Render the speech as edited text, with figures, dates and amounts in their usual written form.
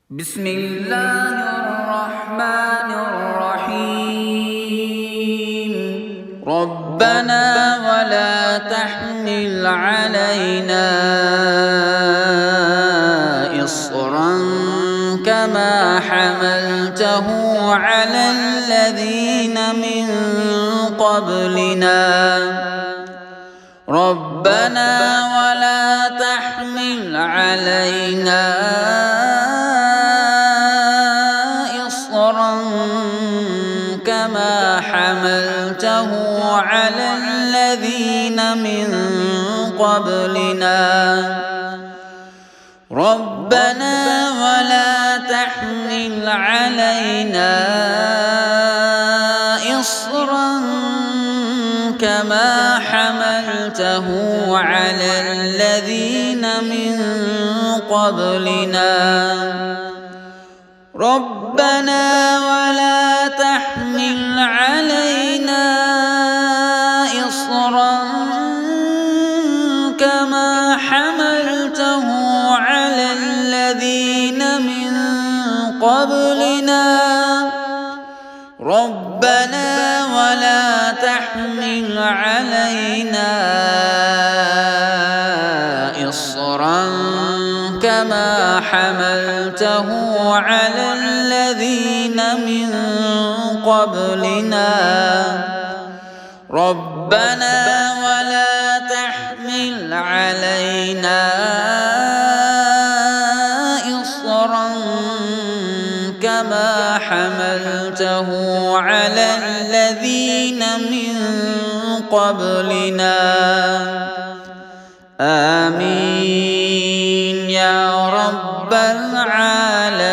بسم الله الرحمن الرحيم. ربنا ولا تحمل علينا إصرا كما حملته على الذين من قبلنا ربنا ولا تحمل علينا إصرا كما حملته على الذين من قبلنا ربنا ولا تحمل علينا إصرا كما حملته على الذين من قبلنا ربنا ولا تحمل علينا إصرا كما حملته على الذين من قبلنا ربنا ولا تحمل علينا إصرا كما حملته على الذين من قبلنا ربنا ولا تحمل علينا إصرا كما حملته على الذين من قبلنا آمين يا رب العالمين.